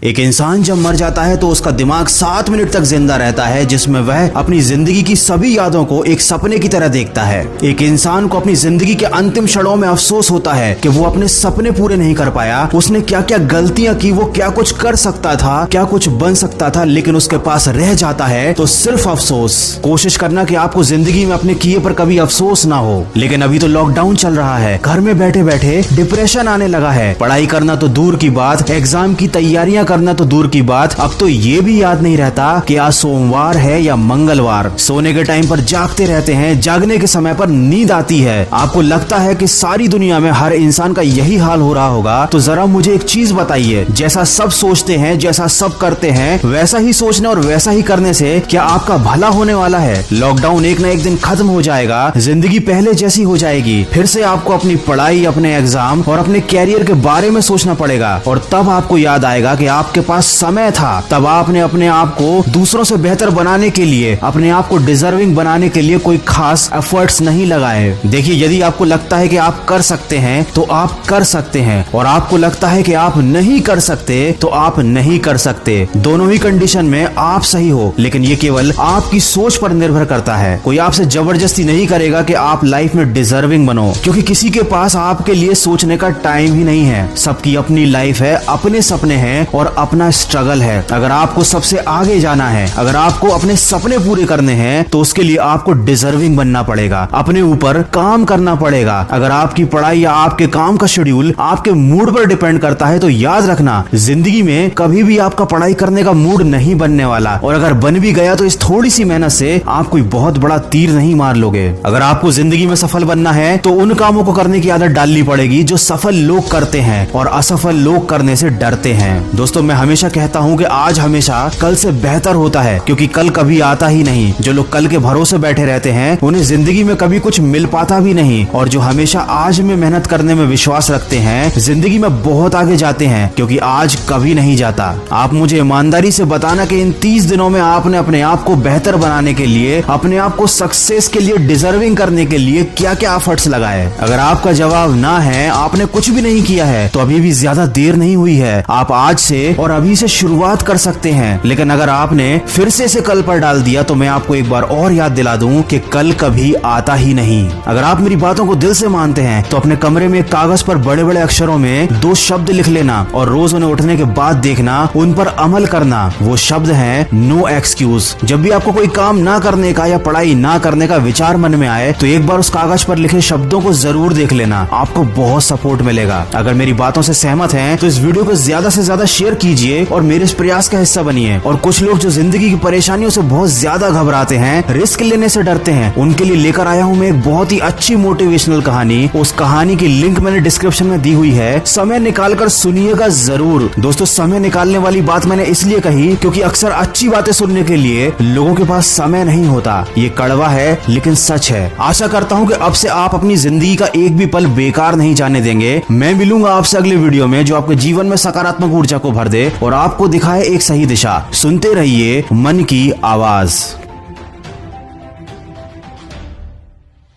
एक इंसान जब मर जाता है तो उसका दिमाग 7 मिनट तक जिंदा रहता है, जिसमें वह अपनी जिंदगी की सभी यादों को एक सपने की तरह देखता है। एक इंसान को अपनी जिंदगी के अंतिम क्षणों में अफसोस होता है कि वो अपने सपने पूरे नहीं कर पाया, उसने क्या क्या गलतियां की, वो क्या कुछ कर सकता था, क्या कुछ बन सकता था, लेकिन उसके पास रह जाता है तो सिर्फ अफसोस। कोशिश करना कि आपको जिंदगी में अपने किए पर कभी अफसोस ना हो। लेकिन अभी तो लॉकडाउन चल रहा है, घर में बैठे बैठे डिप्रेशन आने लगा है। पढ़ाई करना तो दूर की बात, एग्जाम की तैयारियां करना तो दूर की बात, अब तो ये भी याद नहीं रहता कि आज सोमवार है या मंगलवार। सोने के टाइम पर जागते रहते हैं, जागने के समय पर नींद आती है। आपको लगता है कि सारी दुनिया में हर इंसान का यही हाल हो रहा होगा। तो जरा मुझे एक चीज बताइए, जैसा सब सोचते हैं, जैसा सब करते हैं, वैसा ही सोचने और वैसा ही करने से क्या आपका भला होने वाला है? लॉकडाउन एक न एक दिन खत्म हो जाएगा, जिंदगी पहले जैसी हो जाएगी। फिर से आपको अपनी पढ़ाई, अपने एग्जाम और अपने कैरियर के बारे में सोचना पड़ेगा। और तब आपको याद आएगा कि आपके पास समय था, तब आपने अपने आप को दूसरों से बेहतर बनाने के लिए, अपने आप को डिजर्विंग बनाने के लिए कोई खास एफर्ट्स नहीं लगाए। देखिए, यदि आपको लगता है कि आप कर सकते हैं तो आप कर सकते हैं, और आपको लगता है कि आप नहीं कर सकते तो आप नहीं कर सकते। दोनों ही कंडीशन में आप सही हो, लेकिन ये केवल आपकी सोच पर निर्भर करता है। कोई आपसे जबरदस्ती नहीं करेगा कि आप लाइफ में डिजर्विंग बनो, क्योंकि किसी के पास आपके लिए सोचने का टाइम ही नहीं है। सबकी अपनी लाइफ है, अपने सपने हैं और अपना स्ट्रगल है। अगर आपको सबसे आगे जाना है, अगर आपको अपने सपने पूरे करने हैं, तो उसके लिए आपको डिजर्विंग बनना पड़ेगा, अपने ऊपर काम करना पड़ेगा। अगर आपकी पढ़ाई या आपके काम का शेड्यूल आपके मूड पर डिपेंड करता है, तो याद रखना, जिंदगी में कभी भी आपका पढ़ाई करने का मूड नहीं बनने वाला। और अगर बन भी गया तो इस थोड़ी सी मेहनत से आप कोई बहुत बड़ा तीर नहीं मार लोगे। अगर आपको जिंदगी में सफल बनना है तो उन कामों को करने की आदत डालनी पड़ेगी जो सफल लोग करते हैं और असफल लोग करने से डरते हैं। दोस्तों, मैं हमेशा कहता हूँ कि आज हमेशा कल से बेहतर होता है, क्योंकि कल कभी आता ही नहीं। जो लोग कल के भरोसे बैठे रहते हैं उन्हें जिंदगी में कभी कुछ मिल पाता भी नहीं, और जो हमेशा आज में मेहनत करने में विश्वास रखते हैं जिंदगी में बहुत आगे जाते हैं, क्योंकि आज कभी नहीं जाता। आप मुझे ईमानदारी से बताना कि इन 30 दिनों में आपने अपने आप को बेहतर बनाने के लिए, अपने आप को सक्सेस के लिए, डिजर्विंग करने के लिए क्या क्या एफर्ट्स लगाए। अगर आपका जवाब ना है, आपने कुछ भी नहीं किया है, तो अभी भी ज्यादा देर नहीं हुई है। आप आज से और अभी से शुरुआत कर सकते हैं। लेकिन अगर आपने फिर से इसे कल पर डाल दिया तो मैं आपको एक बार और याद दिला दूं कि कल कभी आता ही नहीं। अगर आप मेरी बातों को दिल से मानते हैं तो अपने कमरे में कागज पर बड़े बड़े अक्षरों में 2 शब्द लिख लेना और रोज उन्हें उठने के बाद देखना, उन पर अमल करना। वो शब्द हैं नो एक्सक्यूज। जब भी आपको कोई काम ना करने का या पढ़ाई ना करने का विचार मन में आए तो एक बार उस कागज पर लिखे शब्दों को जरूर देख लेना, आपको बहुत सपोर्ट मिलेगा। अगर मेरी बातों से सहमत हैं तो इस वीडियो को ज्यादा से ज्यादा शेयर कीजिए और मेरे इस प्रयास का हिस्सा बनिए। और कुछ लोग जो जिंदगी की परेशानियों से बहुत ज्यादा घबराते हैं, रिस्क लेने से डरते हैं, उनके लिए लेकर आया हूँ मैं एक बहुत ही अच्छी मोटिवेशनल कहानी। उस कहानी की लिंक मैंने डिस्क्रिप्शन में दी हुई है, समय निकाल कर सुनिएगा जरूर। दोस्तों, समय निकालने वाली बात मैंने इसलिए कही क्योंकि अक्सर अच्छी बातें सुनने के लिए लोगों के पास समय नहीं होता। ये कड़वा है लेकिन सच है। आशा करता हूँ कि अब से आप अपनी जिंदगी का एक भी पल बेकार नहीं जाने देंगे। मैं मिलूंगा आपसे अगले वीडियो में जो आपके जीवन में सकारात्मक ऊर्जा को भर दे और आपको दिखाए एक सही दिशा। सुनते रहिए मन की आवाज।